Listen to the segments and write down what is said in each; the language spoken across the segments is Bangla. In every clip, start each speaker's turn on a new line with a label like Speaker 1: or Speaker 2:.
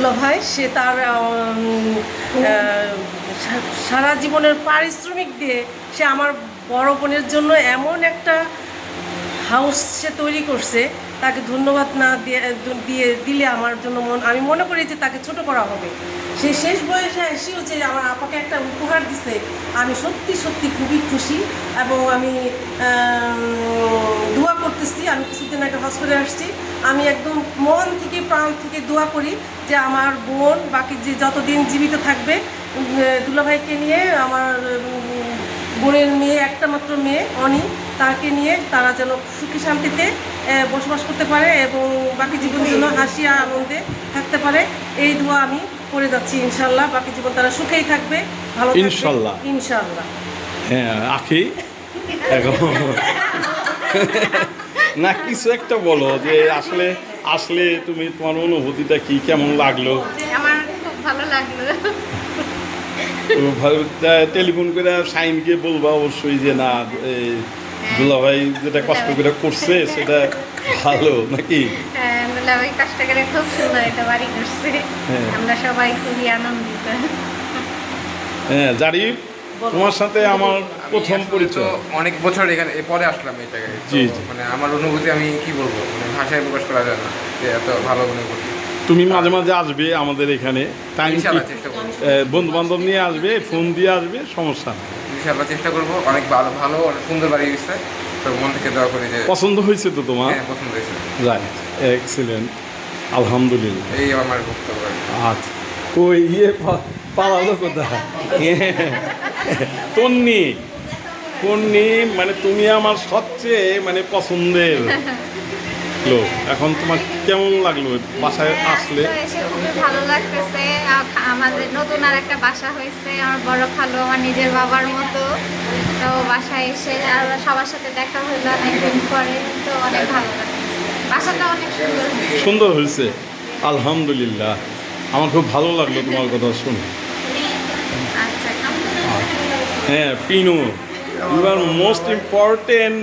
Speaker 1: দুলাভাই সে তার সারা জীবনের পারিশ্রমিক দিয়ে সে আমার বড় বোনের জন্য এমন একটা হাউস সে তৈরি করছে, তাকে ধন্যবাদ না দিলে আমার জন্য আমি মনে করি যে তাকে ছোট করা হবে। সে শেষ বয়সে এসেও যে আমার আপাকে একটা উপহার দিছে, আমি সত্যি সত্যি খুবই খুশি। এবং আমি দোয়া করতেছি, আমি কিছুদিন আগে হসপিটালে আসছি, আমি একদম মন থেকে প্রাণ থেকে দোয়া করি যে আমার বোন বাকি যে যতদিন জীবিত থাকবে দুলাভাইকে নিয়ে, আমার বোনের মেয়ে একটা মাত্র মেয়ে অনি, তাকে নিয়ে তারা যেন সুখী শান্তিতে বসবাস করতে পারে এবং বাকি জীবন যেন হাসি আনন্দে থাকতে পারে, এই দোয়া আমি করে যাচ্ছি। ইনশাল্লাহ বাকি জীবন তারা সুখেই থাকবে, ভালো থাকবে
Speaker 2: ইনশাল্লাহ।
Speaker 1: ইনশাল্লাহ।
Speaker 2: হ্যাঁ আখি এখন না কিছু একটা বলো যে আসলে আসলে তুমি তোমার অনুভূতিটা কি, কেমন লাগলো?
Speaker 3: আমার খুব ভালো লাগলো।
Speaker 2: টেলিফোন করে সাইনকে বলবা অবশ্যই যে না দুলাভাই যেটা কষ্ট করে করছে সেটা ভালো নাকি?
Speaker 3: হ্যাঁ, দুলাভাই কষ্ট করে খুব সুন্দর একটা বাড়ি করছে, আমরা সবাই খুবই আনন্দিত।
Speaker 2: হ্যাঁ জারি, তোমার সাথে আমার প্রথম পরিচয়,
Speaker 4: অনেক বছর এখানে পরে আসলাম এই জায়গায়।
Speaker 2: জি জি,
Speaker 4: মানে আমার অনুভূতি আমি কি বলবো, মানে ভাষায় প্রকাশ করা যায় না যে এত ভালো মনে করি।
Speaker 2: তুমি মাঝে মাঝে আসবে আমাদের এখানে, টাইম
Speaker 4: ইনশাআল্লাহ চেষ্টা করবো,
Speaker 2: বন্ধু বান্ধব নিয়ে আসবে, ফোন দিয়ে আসবে, সমস্যা নেই।
Speaker 4: ইনশাআল্লাহ চেষ্টা করবো। অনেক ভালো ভালো অনেক সুন্দর বাড়ি হয়েছে, তো মন থেকে দোয়া করি যে
Speaker 2: পছন্দ হয়েছে তো তোমার?
Speaker 4: হ্যাঁ পছন্দ হয়েছে।
Speaker 2: রাইট, এক্সিলেন্ট, আলহামদুলিল্লাহ।
Speaker 4: এই আমার বক্তব্য।
Speaker 2: আচ্ছা, ওই পালালো কোথায়? তন্নি, তন্নি মানে তুমি আমার সবচেয়ে মানে পছন্দের লোক। এখন তোমার কেমন লাগলো বাসায় আসলে?
Speaker 3: এসে খুবই ভালো লাগতেছে। আমাদের নতুন আর একটা বাসা হয়েছে, আমার বড় খালু আমার নিজের বাবার মতো, তো বাসায় এসে আর সবার সাথে দেখা হলো অনেকদিন পরে, তো অনেক ভালো লাগছে। বাসাটা অনেক সুন্দর
Speaker 2: সুন্দর হয়েছে, আলহামদুলিল্লাহ। আমার খুব ভালো লাগলো তোমার কথা শুনে।
Speaker 3: আচ্ছা,
Speaker 2: হ্যাঁ Pinu, you are most important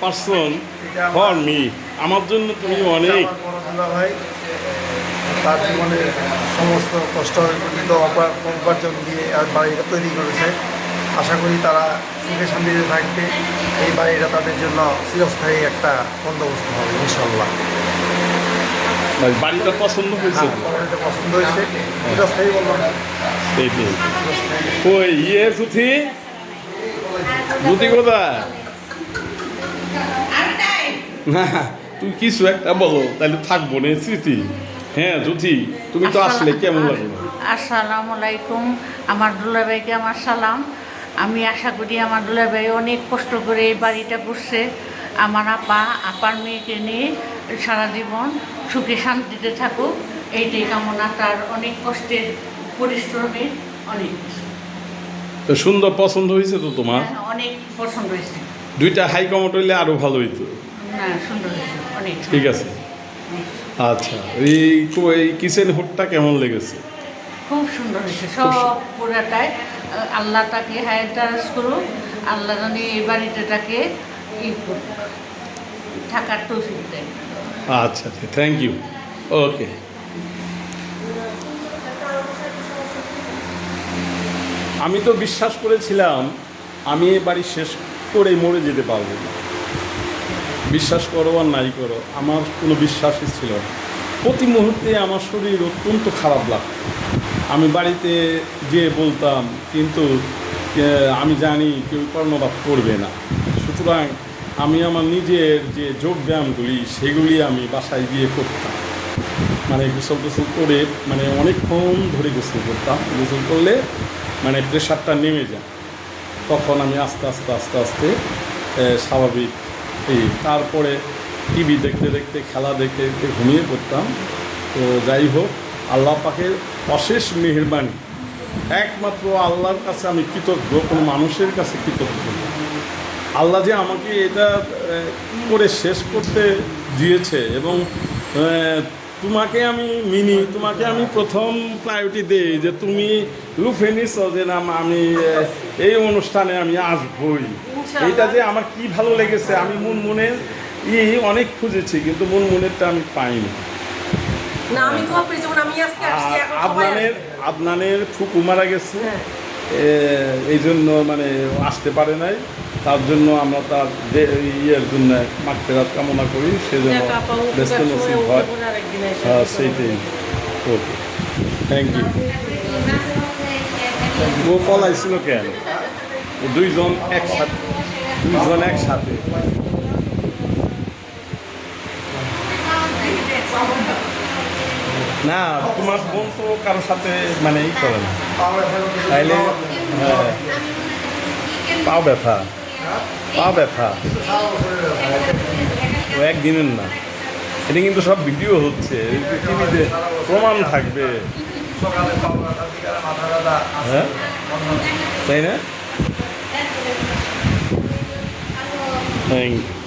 Speaker 2: person for me. আমার জন্য তুমি অনেক।
Speaker 5: ভাই তার জীবনে সমস্ত কষ্ট উপার্জন দিয়ে আর বাড়িটা তৈরি করেছে। আশা করি তারা সুখে শান্তিতে থাকবে, এই বাড়িটা তাদের জন্য চিরস্থায়ী একটা বন্দোবস্ত হবে ইনশাল্লাহ।
Speaker 2: বাড়িটা পছন্দ হয়েছে?
Speaker 5: বাড়িটা পছন্দ হয়েছে, চিরস্থায়ী বললাম।
Speaker 2: এইটাই। ওই জুথি, জুথি কোথায়? না তুই কিছু একটা বলো তাহলে থাকবো না স্মৃতি। হ্যাঁ জুথি, তুমি তো আসলে কেমন লাগলো?
Speaker 6: আসসালামু আলাইকুম, আমার দুলাভাইকে আমার সালাম। আমি আশা করি আমার দুলাভাই অনেক কষ্ট করে এই বাড়িটা করছে। আমার আপার মেয়েকে নিয়ে সারা জীবন সুখে শান্তিতে থাকুক, এইটাই কামনা। তার অনেক কষ্টের পরিশ্রমের অনেক
Speaker 2: তো সুন্দর পছন্দ হয়েছে তো তোমার?
Speaker 6: অনেক পছন্দ হয়েছে।
Speaker 2: দুইটা হাই কমোড হইলে আরো ভালো হইতো।
Speaker 6: না, সুন্দর হয়েছে অনেক।
Speaker 2: ঠিক আছে, আচ্ছা। এই কিচেন হুডটা কেমন লেগেছে?
Speaker 6: খুব সুন্দর হয়েছে সব পুরাটাই। আল্লাহ তাকে হায়াত করুক, আল্লাহ জানি এই বাড়িতে তাকে থাকার তৌফিক দেয়।
Speaker 2: আচ্ছা থ্যাংক ইউ, ওকে। আমি তো বিশ্বাস করেছিলাম আমি এই বাড়ি শেষ করে মরে যেতে পারবো না। বিশ্বাস করো আর নাই করো, আমার কোনো বিশ্বাসই ছিল না। প্রতি মুহূর্তে আমার শরীর অত্যন্ত খারাপ লাগতো। আমি বাড়িতে গিয়ে বলতাম, কিন্তু আমি জানি কেউ কর্ণপাত করবে না, সুতরাং আমি আমার নিজের যে যোগব্যায়ামগুলি সেগুলি আমি বাসায় গিয়ে করতাম। মানে গোসল টোসল করে মানে অনেকক্ষণ ধরে গোসল করতাম। গোসল করলে মানে প্রেশারটা নেমে যায়, তখন আমি আস্তে আস্তে আস্তে আস্তে স্বাভাবিক। তারপরে টিভি দেখতে দেখতে, খেলা দেখতে দেখতে ঘুমিয়ে পড়তাম। তো যাই হোক, আল্লাহ পাকের অশেষ মেহেরবানি, একমাত্র আল্লাহর কাছে আমি কৃতজ্ঞ, কোনো মানুষের কাছে কৃতজ্ঞ না। আল্লাহ যে আমাকে এটা করে শেষ করতে দিয়েছে, এবং তোমাকে আমি তোমাকে আমি প্রথম প্রায়োরিটি দিই যে তুমি লুফে নিছ যে না আমি এই অনুষ্ঠানে আমি আসবই। এইটা যে আমার কি ভালো লেগেছে। আমি মনের অনেক খুঁজেছি, কিন্তু মনেরটা আমি পাইনি।
Speaker 1: না আমি দোয়া করি যেমন আমি আজকে আসছি এখন সবাই
Speaker 2: আদনানের
Speaker 1: আসবে।
Speaker 2: আদনানের ফুকু মারা গেছে,
Speaker 1: হ্যাঁ।
Speaker 2: এই জন্য মানে আসতে পারে নাই, তার জন্য আমরা তার ইয়ের জন্য মাগফিরাত কামনা করি, সেজন্য
Speaker 1: যাক আপা, ও
Speaker 2: ব্যস্ত
Speaker 1: সময়
Speaker 2: নসিব
Speaker 1: অন্য
Speaker 2: হয়।
Speaker 1: করে আরেকদিন এসে
Speaker 2: হ্যাঁ
Speaker 1: আসবে।
Speaker 2: সেইটাই। ওকে, থ্যাংক ইউ। ও পলাইছিল কেন? দুইজন একসাথে। না, তোমার বোন তো কারোর সাথে মানে ই করে না, তাইলে হ্যাঁ, পা ব্যথা, ও একদিনের না, এটা কিন্তু সব ভিডিও হচ্ছে, টিভিতে প্রমাণ থাকবে।
Speaker 5: সকালে পাওয়া ব্যথা, বিকালে মাথা ব্যথা,
Speaker 2: হ্যাঁ তাই না? Thank you.